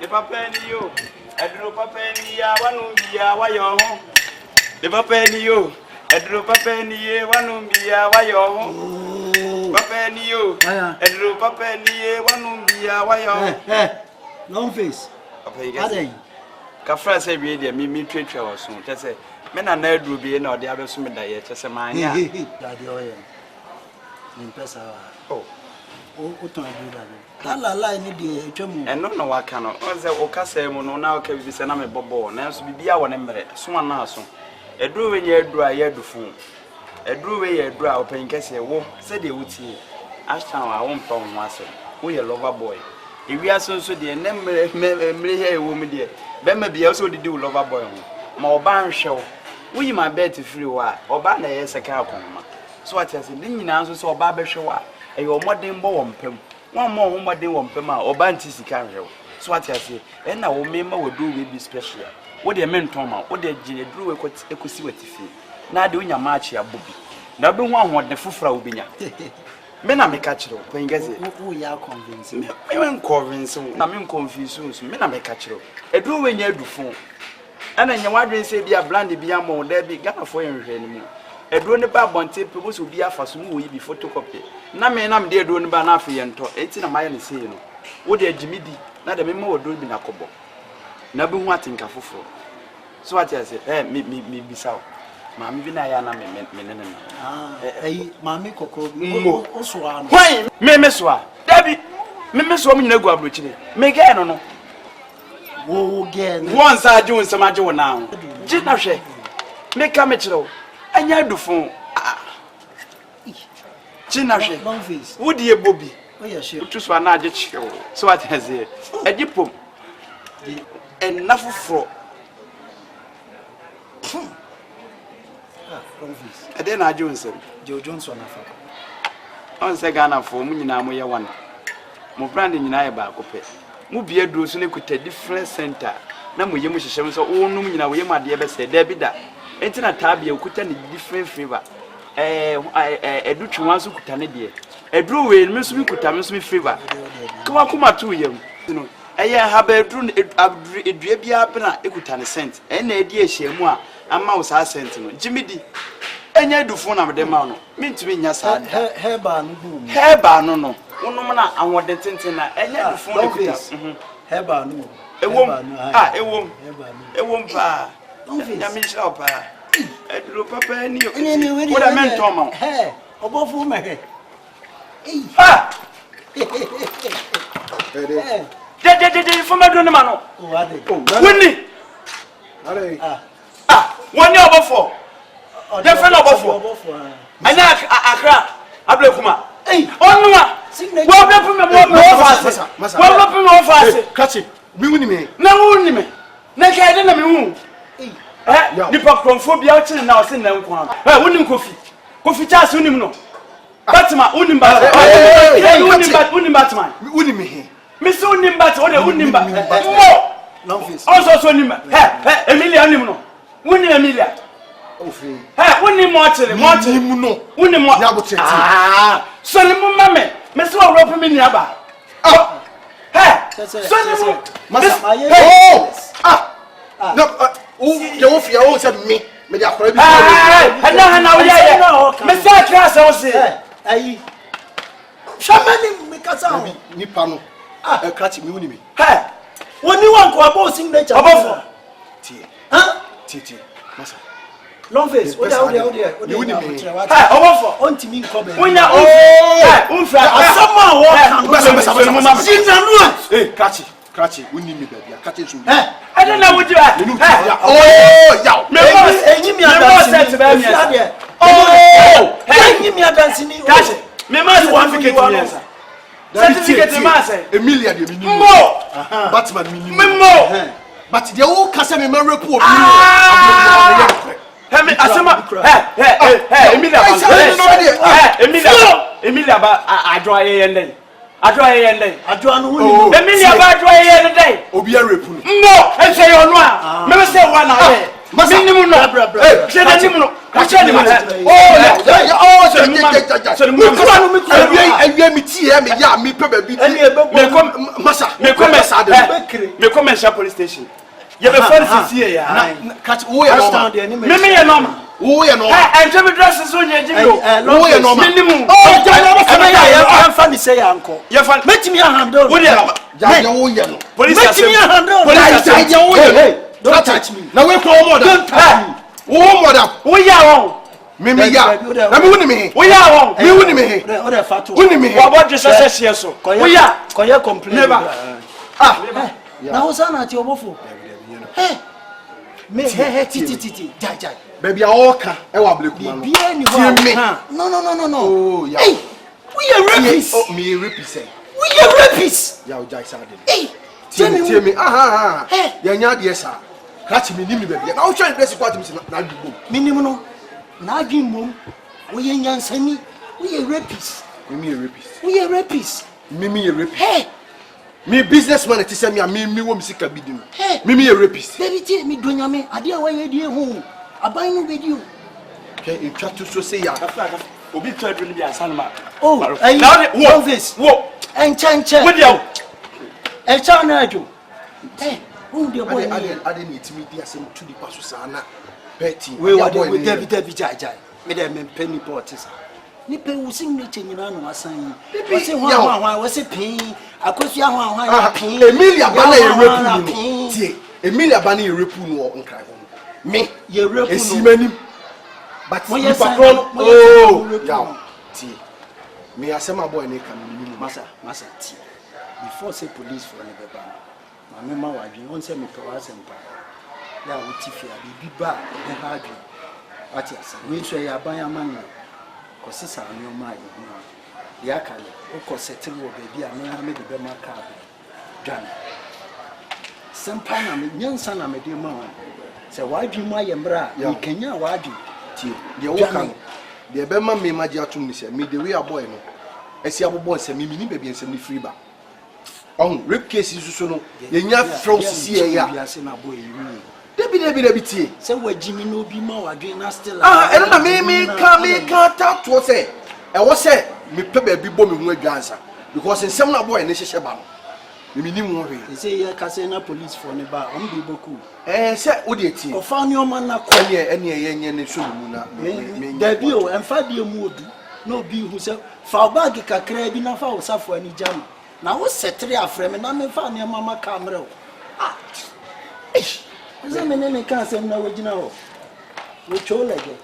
The papa and you. I drew papa and ya, one be ya, why your home. The papa and you. I drew papa and ye, one be ya, why your home. Papa and you. I drew papa and ye, one be ya, why your home. Long face. Papa, Cafra say, me treat you soon. Just say, men are never do be in or the other swimming diet. Just a man. Oh. And no what cannot. Was the Ocasemo now can be sent a bobo, Nance be our number, someone now. A drew when you dry year do phone. A drew when you dry open case a walk, said they would see. Ashtown, I won't found myself. We a lover boy. If we are so dear, never here a woman dear. Ben may be also the do lover boy. More barn show. We my bed to free war, or ban a cow. So I tell you, didn't you answer so barber show? A your modern bomb pem. One more modern one pema or bantis carry. So what I say, and now member will do will be special. What they meant Toma, what they drew a could see what you feel. Now doing your march your booby. Now be one what the fufra will be. Men are me catch you, when guess it. We are convinced. I won't convince you. I'm confused. Men are me catch you. A drew when you do phone. And then your wife say, be a blandy be a more, there be Ghana for you anymore. A drone about one tape will be a fast movie before photocopy. Now, man, I'm there doing Banafi and talk 18 a mile and say, what a Jimmy D, not a memo would do in a cobo. Never wanting Cafufu. So what I say, me be so. Mammy Vinayana, me, Mammy Coco, Oswan. Why, me, Miss Wa, Debbie, me, Miss Woman, no go up, make it no. Oh, again, once I do some ajo now. Jinashe, make a metro. And you do phone. Jinashe, long face. Would you, Bobby? Oh, yes, you choose one magic show. So what has it? A dipom. Enough for. And then I Johnson, Joe Johnson. On Sagana for Munina one. Mo branding in Ibacope. Mubia do soon equate a different center. Namu Yamush Shamus or Numina, we might ever say, Debbie that. Ain't a tabby, could tell different favor. A Dutch ones who could tell it. A drew away, Miss me could tell me favor. Come on, 2 years. I have a drone, a drabia pena, equitana cent, and a dear shame, a mouse are sent. Jimmy D. And I do phone of the man. Mean to me, yes, hair bar, no. One woman, I want the tintina, and I do phone of this. Hair bar, no. A woman, a woman, Michelle, I drew papa and you. What I meant, Tom. Hey, Obofuor, my head. Ah! For my donor, Winnie. One year before. The friend of Obofuor. And Accra, Ablekuma. Hey, Onuma. Well, up in fast. Catch it. We win me. No, win me. Next, I didn't know. Nipaphobia now send them one. Wouldn't coffee chas unimno. Batman, Unimbat, Unibatman, Unimi. Miss Unimbat, or the Unimbat. Also, Emilia Nimno. Winnie Emilia. Winnie Martin, Unimo. Ah, Solomon Mammy, Miss Law Rope Miniaba. Oh, Solomon, no. Oh, you also said me. May I probably Mr. Class, I say, I Shaman Mikasa, Nipano, a catching me. Ha! When you want to above sing nature, above huh? Titi, Massa. Long face, what are you doing? On to me, when you're someone catch it. Catchy, we need me, baby. Catching you. I don't know what you are. Oh, yeah. Oh, give me a dancing. Catch it. Me must want to get one answer. Certificate to Master. Emilia, more. Batman, more. But the old Cassam report. Emilia, I draw a and then. I try and then. I draw no Emilia about dry the day. Obia report. No, and say on one. Never say one hour. Minimum no. Say that you know. Oh, me tea, me ya, me probably. Me come, Massa, me come as I Me commercial police station. You be fancy see ya. Catch who you know. Me you know. Who you know. And Jimmy dresses on your Jimmy. Who you know. Oh, I'm funny say uncle. You fan. Make me a handle. Who you know? Police make me a handle. Hey, don't touch me. Now we call more. Don't touch me. Oh, madam. Who you are? Me ya. Na me woni me. Who you are? Me woni me. O de fatu. Woni me. What about Jesus here so? Who ya? Koye complain. Never. Na Hosanna ti Obofuor. Hey. Me titi. Jai. Baby awoka e wa bleku ma no. Bia ni ho. No. Oh, yeah. Hey. We are rapists. Oh, me rapist. We are rapists. Ya o jai sa de. Hey. Tell me. Hey. Ya nya de sa. Catch me nimi baby. Na o try place kwat me na dugbo. Minimum no. Na adwin mom. We are nyansani. We are rapists. Me a rapist. We are rapists. Me a rapist. Hey. Me businessman ti say me wo misika bidi no. Hey. Me a rapist. Baby tie me donyame. Ade a wa ye die ho. Aban no bedi o. Okay, in chat to so say ya. Obi to adwin bi ansan ma. Oh, longface. Wo. Enche. Wo dia. Echa na adwo. Eh, who dey boy? Ade ni timi di asem tu di paso sana. Betty. We wa dey with David jai. Me dey me penny portis. Ni pe wo sing ne chenyina no asan yi. Wo se ho wo se pin. Akosu ho pin. Emilia bana ye repu no. Tie. Emilia bana ye repu no nkra ho. Me ye repu no. Esimanim. But you patron. Oh, yeah. Tie. Me asema boy ne kan ni masa tie. Before say police for ne beba. Ma me ma wadwen won say me pe wa sempa. Ya wo tifia bi ba ne ha adwen. Ati asa. We so ya ban aman no. Ko sisa ni o ma ye. Ya kale. O ko settle wo baby a me ha me de be ma ka be. Dwan. Sempa na me nyansa na me de ma wo. Se wadwen mu aye mbra, ni kanya wadwen. Tie. De wo kan. De be ma me ma ji atum ni se me de we aboy no. Esi abobo se me ni baby ensem ni free ba. On rape cases so no. Ye nya from si e ya. Debi tie. Se wajimi no bi ma wadwen na still. Eno na me ka ta to se. E wo se me pe ba bi bo me hu adwansa because ensem na boy ne hyehye ba no. Me ni mu hwe. Se ye ka se na police for ne ba, on bi boku. Se wo de tie. O fa ni o man na ko. Ene ye ne so mu na. Debi o emfa de mu odu. Na obi hu se fa bag kakra bi na fa wo safo ani jam. Na wo setre afreme na me fa ne mama camera o. Is me ne kan se na wajina ho. We chole ge.